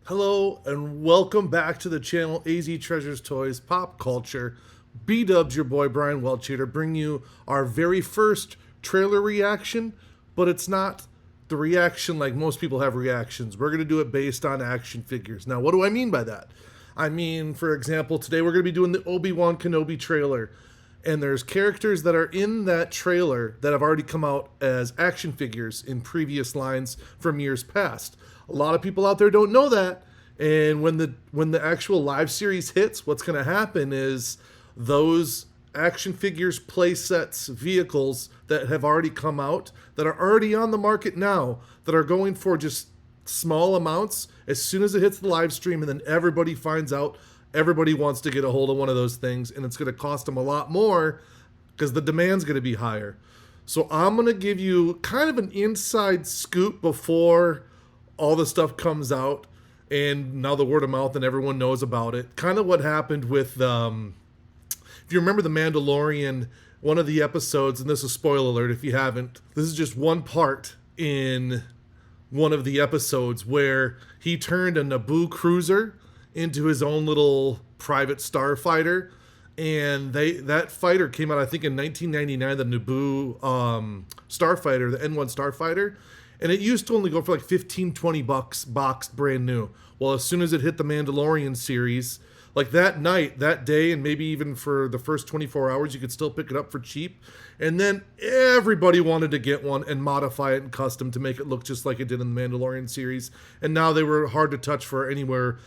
Hello and welcome back to the channel AZ Treasures Toys Pop Culture. B-Dubs, your boy Brian Welch here to bring you our very first trailer reaction, but it's not the reaction like most people have reactions. We're going to do it based on action figures. Now, what do I mean by that? I mean, for example, today we're going to be doing the Obi-Wan Kenobi trailer, and there's characters that are in that trailer that have already come out as action figures in previous lines from years past. A lot of people out there don't know that, and when the actual live series hits, what's going to happen is those action figures, play sets, vehicles that have already come out, that are already on the market now, that are going for just small amounts, as soon as it hits the live stream, and then everybody finds out, everybody wants to get a hold of one of those things, and it's going to cost them a lot more because the demand's going to be higher. So I'm going to give you kind of an inside scoop before all the stuff comes out, and now the word of mouth and everyone knows about it. Kind of what happened with, if you remember The Mandalorian, one of the episodes, and this is spoiler alert if you haven't, this is just one part in one of the episodes where he turned a Naboo cruiser into his own little private starfighter, and that fighter came out I think in 1999, the Naboo starfighter, the N1 starfighter, and it used to only go for like 15-20 bucks boxed brand new. Well, as soon as it hit the Mandalorian series, like that night, that day, and maybe even for the first 24 hours, you could still pick it up for cheap. And then everybody wanted to get one and modify it and custom to make it look just like it did in the Mandalorian series. And now they were hard to touch for anywhere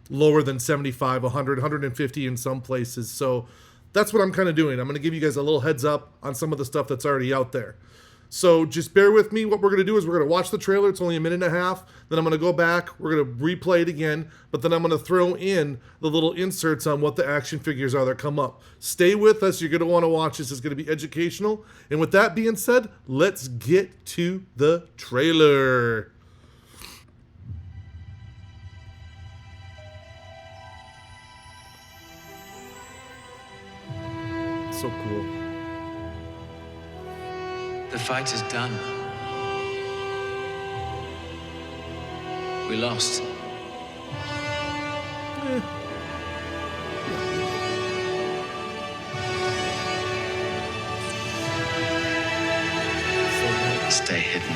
lower than 75, 100, 150 in some places. So that's what I'm kind of doing. I'm going to give you guys a little heads up on some of the stuff that's already out there. So just bear with me. What we're going to do is we're going to watch the trailer. It's only a minute and a half. Then I'm going to go back. We're going to replay it again. But then I'm going to throw in the little inserts on what the action figures are that come up. Stay with us. You're going to want to watch this. It's going to be educational. And with that being said, let's get to the trailer. So cool. The fight is done. We lost. Stay hidden.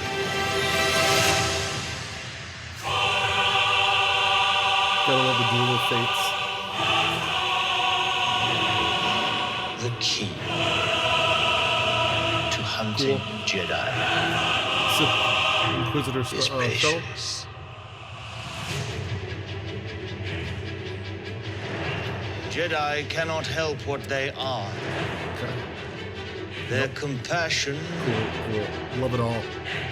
Gotta love the duel of fates. The key to hunting Jedi So, Inquisitor is shuttle. patience. Jedi cannot help what they are. Okay. Their compassion Cool. Love it all.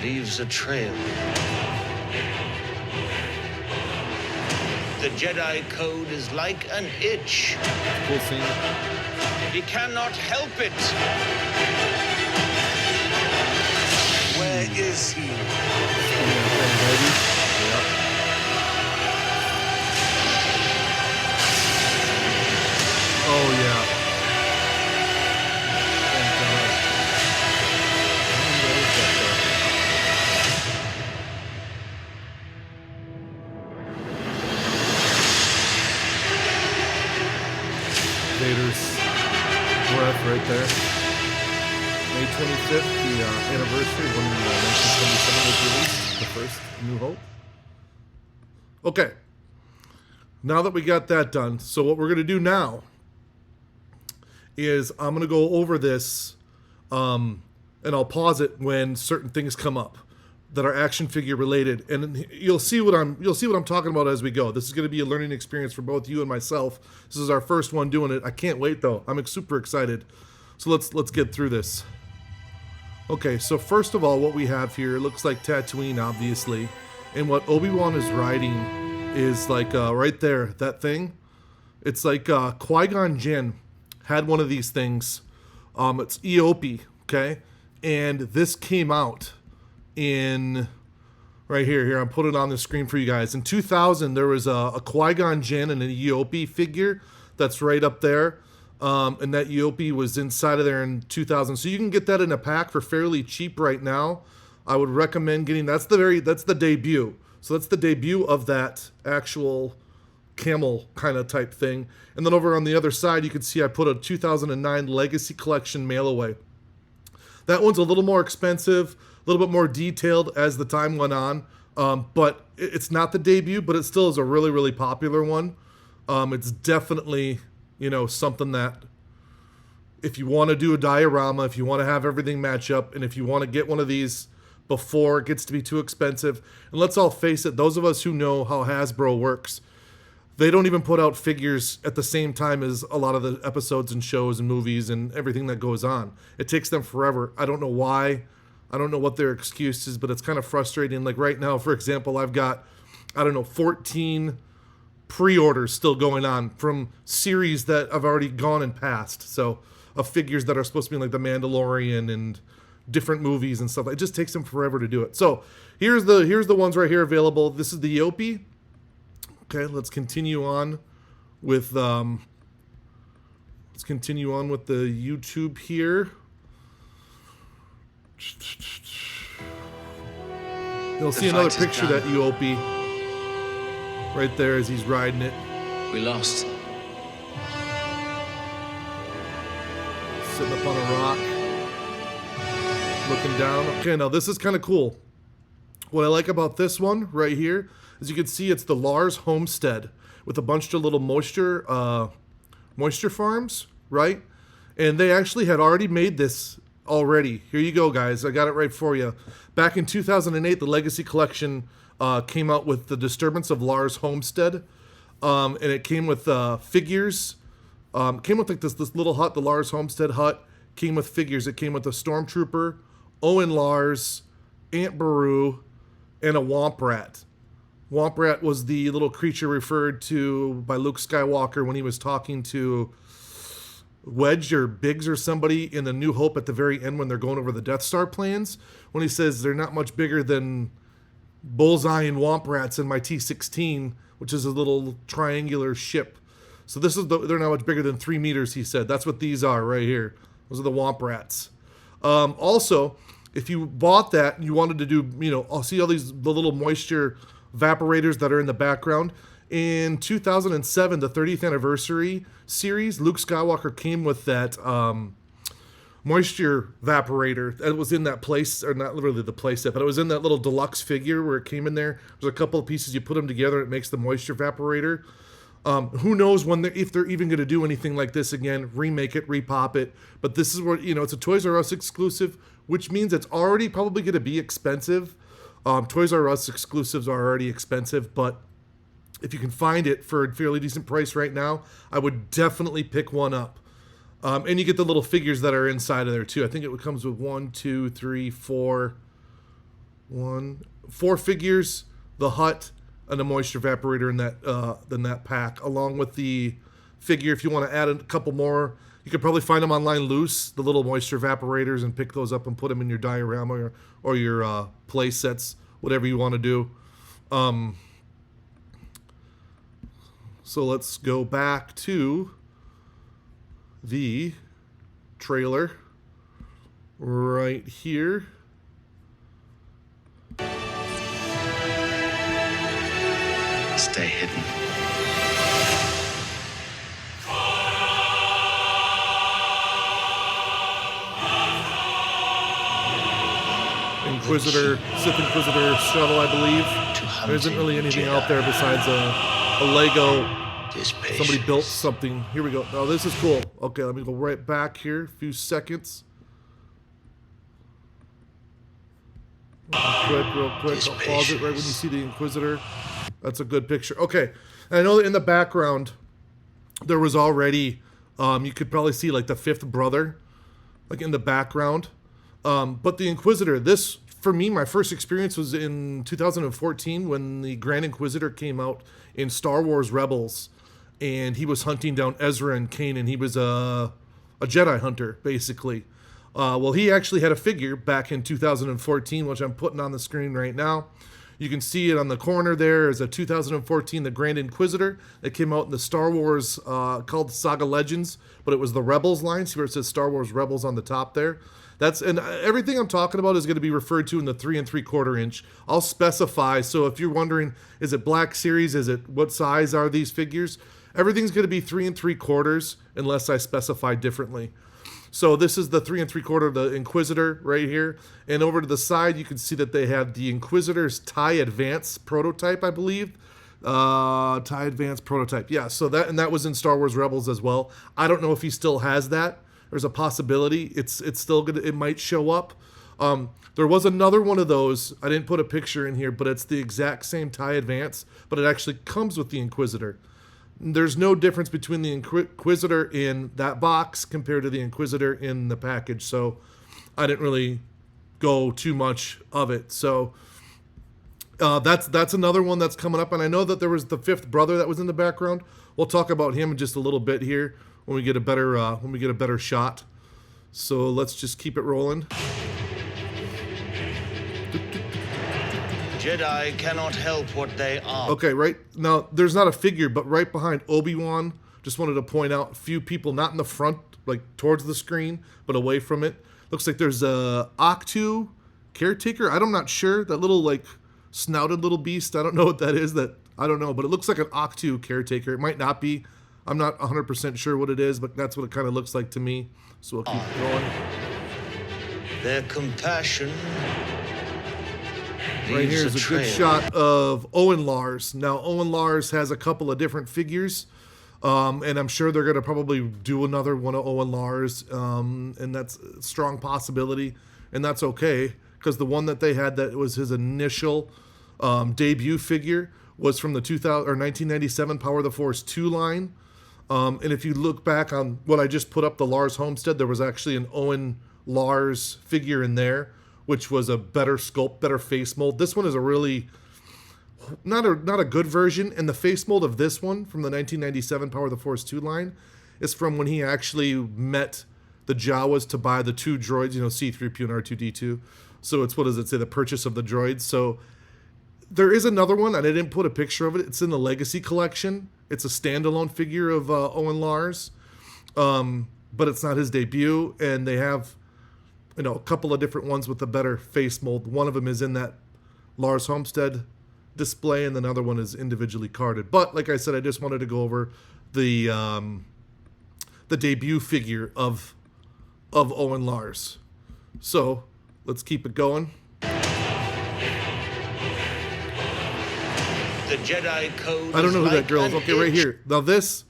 leaves a trail. The Jedi code is like an itch. Cool scene. He cannot help it. Where is he? Oh yeah. Thank God. Vader's breath right there. May 25th, the anniversary when the 1977 was released, the first New Hope. Okay. Now that we got that done, so what we're going to do now is I'm going to go over this, and I'll pause it when certain things come up that are action figure related, and you'll see what I'm talking about as we go. This is going to be a learning experience for both you and myself. This is our first one doing it. I can't wait though. I'm super excited. So let's get through this. Okay, so first of all, what we have here looks like Tatooine, obviously, and what Obi-Wan is riding is like right there, that thing. It's like Qui-Gon Jinn had one of these things. It's Eope, okay, and this came out in right here. I'm putting it on the screen for you guys. In 2000, there was a Qui-Gon Jinn and an Eope figure that's right up there. And that Eope was inside of there in 2000. So you can get that in a pack for fairly cheap right now. I would recommend getting, that's the debut. So that's the debut of that actual camel kind of type thing. And then over on the other side, you can see I put a 2009 Legacy Collection mail away. That one's a little more expensive, a little bit more detailed as the time went on. But it's not the debut, but it still is a really, really popular one. It's definitely, something that if you want to do a diorama, if you want to have everything match up, and if you want to get one of these before it gets to be too expensive, and let's all face it, those of us who know how Hasbro works, they don't even put out figures at the same time as a lot of the episodes and shows and movies and everything that goes on. It takes them forever. I don't know why. I don't know what their excuse is, but it's kind of frustrating. Like right now, for example, I've got, 14 pre-orders still going on from series that I've already gone and passed. So of figures that are supposed to be like The Mandalorian and different movies and stuff. It just takes them forever to do it. So here's the ones right here available. This is the Yopi. Okay, let's continue on with the YouTube here. You'll see another picture of that Yopi right there as he's riding it. We lost. Sitting up on a rock, looking down. Okay, now this is kind of cool. What I like about this one right here, as you can see, it's the Lars Homestead with a bunch of little moisture farms, right? And they actually had already made this already. Here you go, guys. I got it right for you. Back in 2008, the Legacy Collection came out with the Disturbance of Lars Homestead, and it came with figures. Came with like this little hut, the Lars Homestead hut. Came with figures. It came with a Stormtrooper, Owen Lars, Aunt Beru, and a Womp Rat. Womp Rat was the little creature referred to by Luke Skywalker when he was talking to Wedge or Biggs or somebody in the New Hope at the very end when they're going over the Death Star plans. When he says they're not much bigger than Bullseye and Womp Rats in my T-16, which is a little triangular ship. So they're not much bigger than 3 meters, he said. That's what these are right here. Those are the Womp Rats. Also, if you bought that and you wanted to do, I'll see all the little moisture evaporators that are in the background. In 2007, the 30th anniversary series, Luke Skywalker came with that moisture evaporator that was in that place, or not literally the place set, but it was in that little deluxe figure where it came in there. There's a couple of pieces, you put them together, it makes the moisture evaporator. Who knows if they're even going to do anything like this again, remake it, repop it. But this is where, it's a Toys R Us exclusive, which means it's already probably going to be expensive. Toys R Us exclusives are already expensive, but if you can find it for a fairly decent price right now, I would definitely pick one up. And you get the little figures that are inside of there too. I think it comes with 4 figures, the hut, and a moisture evaporator in that pack, along with the figure. If you want to add a couple more, you could probably find them online loose, the little moisture evaporators, and pick those up and put them in your diorama or your play sets, whatever you want to do. So let's go back to the trailer right here. Stay hidden. Sith Inquisitor shuttle, I believe. There isn't really anything out there besides a Lego. Somebody built something. Here we go. Oh, this is cool. Okay, let me go right back here. A few seconds. Real quick. I'll pause it right when you see the Inquisitor. That's a good picture. Okay, and I know that in the background there was already, you could probably see like the 5th brother, like in the background. But the Inquisitor, this, for me, my first experience was in 2014 when the Grand Inquisitor came out in Star Wars Rebels, and he was hunting down Ezra and Kanan. He was a Jedi hunter, basically. Well, he actually had a figure back in 2014, which I'm putting on the screen right now. You can see it on the corner there as a 2014, the Grand Inquisitor that came out in the Star Wars, called Saga Legends, but it was the Rebels line. See where it says Star Wars Rebels on the top there? And everything I'm talking about is going to be referred to in the 3 3/4 inch. I'll specify. So if you're wondering, is it Black Series? Is it what size are these figures? Everything's going to be 3 3/4 unless I specify differently. So this is the 3 3/4, the Inquisitor right here. And over to the side, you can see that they have the Inquisitor's TIE Advance prototype, I believe. TIE Advance prototype. Yeah, so that was in Star Wars Rebels as well. I don't know if he still has that. There's a possibility it's still it might show up. There was another one of those. I didn't put a picture in here, but it's the exact same TIE Advance, but it actually comes with the Inquisitor. There's no difference between the Inquisitor in that box compared to the Inquisitor in the package, so I didn't really go too much of it. So that's another one that's coming up, and I know that there was the fifth brother that was in the background. We'll talk about him in just a little bit here when we get a better shot. So let's just keep it rolling. Jedi cannot help what they are. Okay, right now there's not a figure, but right behind Obi-Wan, just wanted to point out a few people not in the front, like towards the screen, but away from it. Looks like there's a Ahch-To caretaker. I'm not sure, that little like snouted little beast. I don't know what that is. I don't know, but it looks like an Ahch-To caretaker. It might not be. I'm not 100% sure what it is, but that's what it kind of looks like to me. So we'll keep going. Their compassion. Right here is a good shot of Owen Lars. Now, Owen Lars has a couple of different figures, and I'm sure they're going to probably do another one of Owen Lars, and that's a strong possibility, and that's okay, because the one that they had that was his initial debut figure was from the 1997 Power of the Force 2 line, and if you look back on what I just put up, the Lars Homestead, there was actually an Owen Lars figure in there, which was a better sculpt, better face mold. This one is a really not a good version, and the face mold of this one from the 1997 Power of the Force 2 line is from when he actually met the Jawas to buy the two droids, C-3PO and R2-D2. So it's, what does it say, the purchase of the droids. So there is another one, and I didn't put a picture of it. It's in the Legacy Collection. It's a standalone figure of Owen Lars, but it's not his debut, and they have a couple of different ones with a better face mold. One of them is in that Lars Homestead display, and another one is individually carded. But like I said, I just wanted to go over the debut figure of Owen Lars. So let's keep it going. The Jedi Code. I don't know who that girl is. Okay, right here. Now this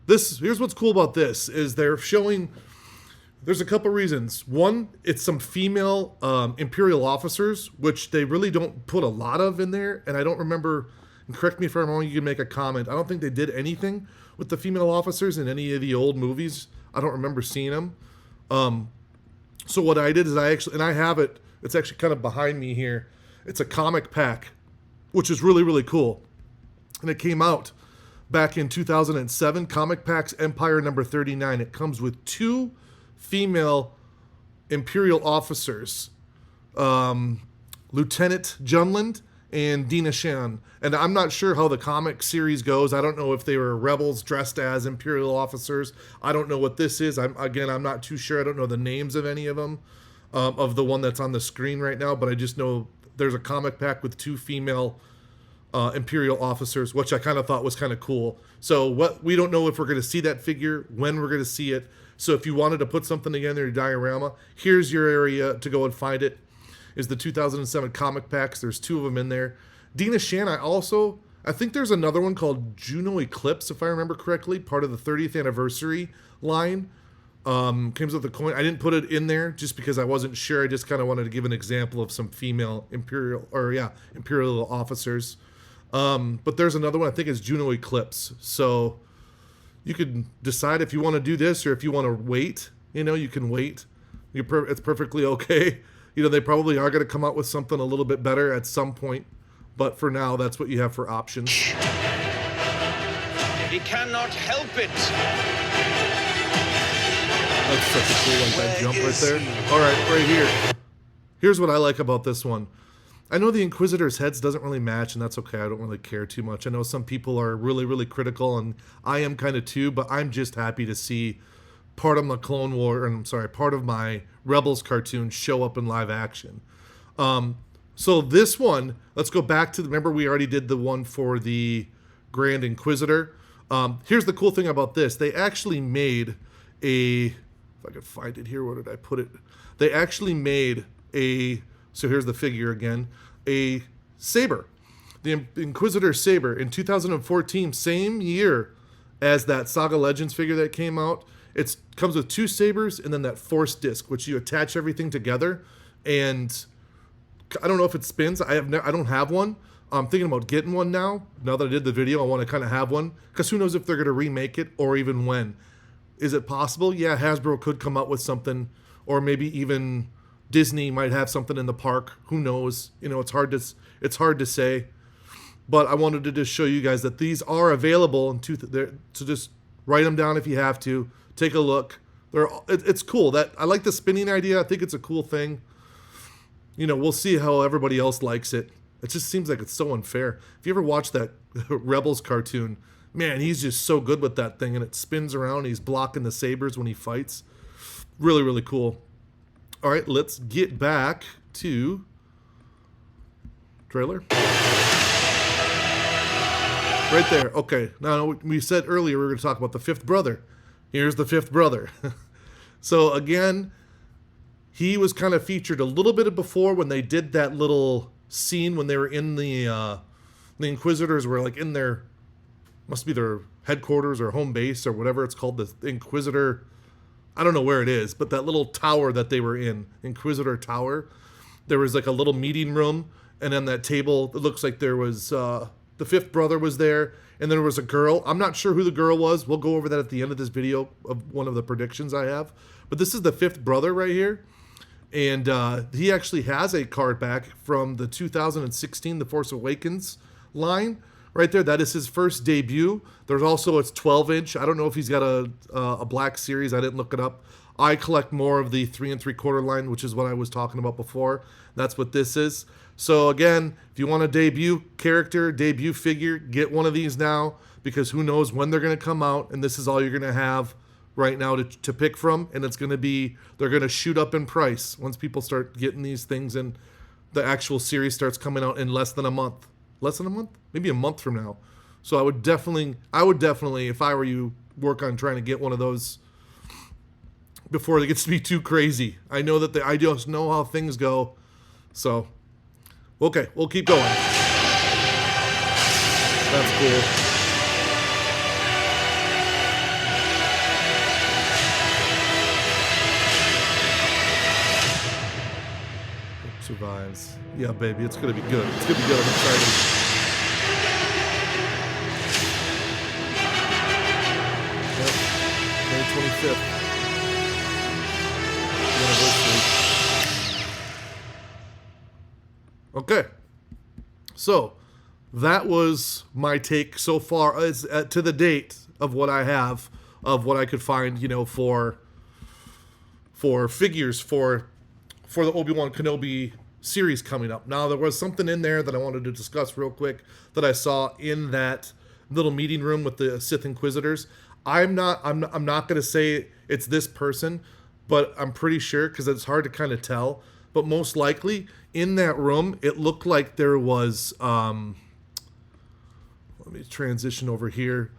here's what's cool about this is they're showing. There's a couple reasons. One, it's some female Imperial officers, which they really don't put a lot of in there. And I don't remember, and correct me if I'm wrong, you can make a comment. I don't think they did anything with the female officers in any of the old movies. I don't remember seeing them. So what I did is I have it, it's actually kind of behind me here. It's a comic pack, which is really, really cool. And it came out back in 2007, Comic Packs Empire number 39. It comes with 2 female Imperial officers, Lieutenant Junland and Dina Shan. And I'm not sure how the comic series goes. I don't know if they were rebels dressed as Imperial officers. I don't know what this is. I'm not too sure. I don't know the names of any of them, of the one that's on the screen right now, but I just know there's a comic pack with 2 female Imperial officers, which I kind of thought was kind of cool. So we don't know if we're going to see that figure, when we're going to see it. So if you wanted to put something together in your diorama, here's your area to go and find it, is the 2007 comic packs. There's 2 of them in there. Dina Shan, I think there's another one called Juno Eclipse, if I remember correctly, part of the 30th anniversary line. Comes with the coin. I didn't put it in there just because I wasn't sure. I just kind of wanted to give an example of some female Imperial officers. But there's another one, I think it's Juno Eclipse. So you can decide if you want to do this or if you want to wait. You can wait. It's perfectly okay. They probably are going to come out with something a little bit better at some point. But for now, that's what you have for options. He cannot help it. That's such a cool one, that jump right there. All right, right here. Here's what I like about this one. I know the Inquisitor's heads doesn't really match, and that's okay. I don't really care too much. I know some people are really, really critical, and I am kind of too, but I'm just happy to see part of my Clone War, and I'm sorry, part of my Rebels cartoon show up in live action. So this one, let's go back to, remember we already did the one for the Grand Inquisitor. Here's the cool thing about this. They actually made if I could find it here, where did I put it? They actually made so here's the figure again, a saber. The Inquisitor saber in 2014, same year as that Saga Legends figure that came out. It comes with 2 sabers and then that Force disc, which you attach everything together. And I don't know if it spins. I don't have one. I'm thinking about getting one now. Now that I did the video, I want to kind of have one, because who knows if they're going to remake it or even when. Is it possible? Yeah, Hasbro could come up with something, or maybe even Disney might have something in the park. Who knows? You know, it's hard to say. But I wanted to just show you guys that these are available, so just write them down if you have to. Take a look. It's cool. I like the spinning idea. I think it's a cool thing. You know, we'll see how everybody else likes it. It just seems like it's so unfair. If you ever watch that Rebels cartoon, man, he's just so good with that thing, and it spins around. He's blocking the sabers when he fights. Really, really cool. All right, let's get back to trailer. Right there. Okay. Now, we said earlier we were going to talk about the 5th brother. Here's the 5th brother. So, again, he was kind of featured a little bit before when they did that little scene when they were in the Inquisitors were like in their, must be their headquarters or home base or whatever it's called, the Inquisitor. I don't know where it is, but that little tower that they were in, Inquisitor Tower, there was like a little meeting room, and on that table, it looks like there was, the 5th brother was there, and there was a girl. I'm not sure who the girl was. We'll go over that at the end of this video of one of the predictions I have. But this is the 5th brother right here, and he actually has a card back from the 2016 The Force Awakens line. Right there, that is his first debut. There's also, it's 12-inch. I don't know if he's got a black series. I didn't look it up. I collect more of the 3 3/4 line, which is what I was talking about before. That's what this is. So again, if you want a debut character, debut figure, get one of these now, because who knows when they're going to come out, and this is all you're going to have right now to pick from, and it's going to be, they're going to shoot up in price once people start getting these things and the actual series starts coming out in less than a month. Less than a month? Maybe a month from now. So I would definitely, if I were you, work on trying to get one of those before it gets to be too crazy. I know that I just know how things go. So, okay, we'll keep going. That's cool. Survives. Yeah, baby, it's gonna be good. It's gonna be good. I'm excited. Yep. May 25th. Anniversary. Okay. So, that was my take so far as to the date of what I have, of what I could find, you know, for figures for the Obi-Wan Kenobi series coming up. Now, there was something in there that I wanted to discuss real quick that I saw in that little meeting room with the Sith Inquisitors. I'm not going to say it's this person, but I'm pretty sure, because it's hard to kind of tell. But most likely, in that room, it looked like there was, let me transition over here.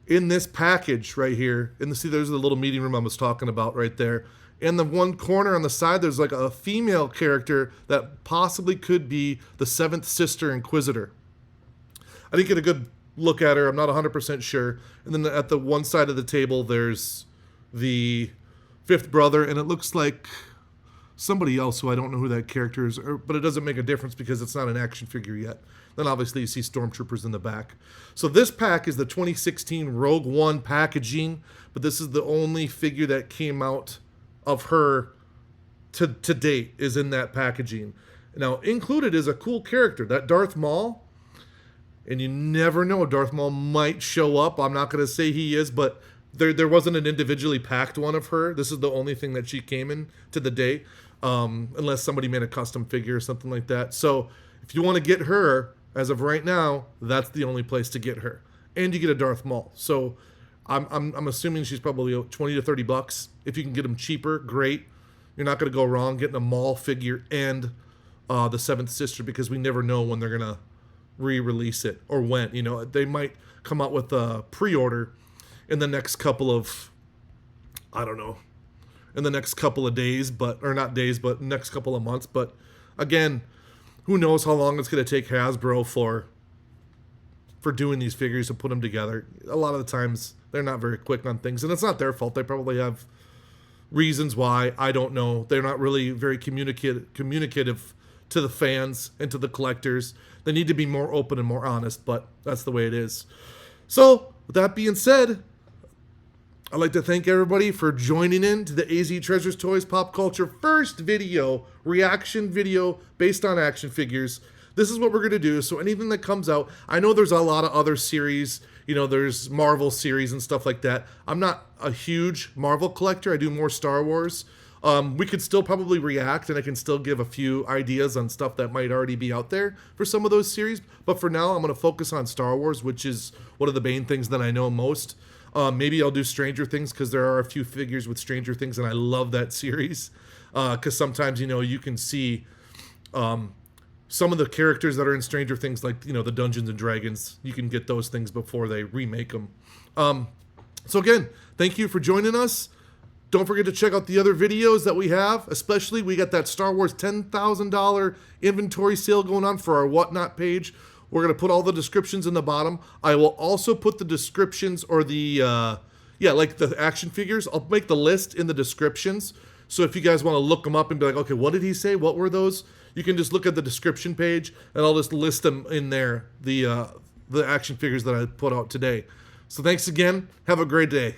In this package right here, see, there's the little meeting room I was talking about right there. In the one corner on the side, there's like a female character that possibly could be the 7th Sister Inquisitor. I didn't get a good look at her. I'm not 100% sure. And then at the one side of the table, there's the 5th brother, and it looks like somebody else who I don't know who that character is, but it doesn't make a difference because it's not an action figure yet. Then obviously you see Stormtroopers in the back. So this pack is the 2016 Rogue One packaging, but this is the only figure that came out of her to date is in that packaging. Now, included is a cool character, that Darth Maul. And you never know, Darth Maul might show up. I'm not going to say he is, but there wasn't an individually packed one of her. This is the only thing that she came in to the date, unless somebody made a custom figure or something like that. So if you want to get her, as of right now, that's the only place to get her. And you get a Darth Maul. So I'm assuming she's probably 20 to 30 bucks. If you can get them cheaper, great. You're not going to go wrong getting a Maul figure and the Seventh Sister, because we never know when they're going to re-release it or when. You know, they might come out with a pre-order in the next couple of, I don't know, in the next couple of days, or not days, but next couple of months. But again, who knows how long it's going to take Hasbro for doing these figures to put them together. A lot of the times they're not very quick on things, and it's not their fault. They probably have reasons why. I don't know. They're not really very communicative to the fans and to the collectors. They need to be more open and more honest, but that's the way it is. So, with that being said, I'd like to thank everybody for joining in to the AZ Treasures Toys Pop Culture first video, reaction video based on action figures. This is what we're going to do. So anything that comes out, I know there's a lot of other series, you know, there's Marvel series and stuff like that. I'm not a huge Marvel collector. I do more Star Wars. We could still probably react, and I can still give a few ideas on stuff that might already be out there for some of those series. But for now, I'm going to focus on Star Wars, which is one of the main things that I know most. Maybe I'll do Stranger Things, because there are a few figures with Stranger Things, and I love that series. Because sometimes, you know, you can see some of the characters that are in Stranger Things, like, you know, the Dungeons and Dragons. You can get those things before they remake them. So again, thank you for joining us. Don't forget to check out the other videos that we have. Especially, we got that Star Wars $10,000 inventory sale going on for our Whatnot page. We're going to put all the descriptions in the bottom. I will also put the descriptions, or the, like the action figures. I'll make the list in the descriptions. So if you guys want to look them up and be like, okay, what did he say? What were those? You can just look at the description page, and I'll just list them in there, the action figures that I put out today. So thanks again. Have a great day.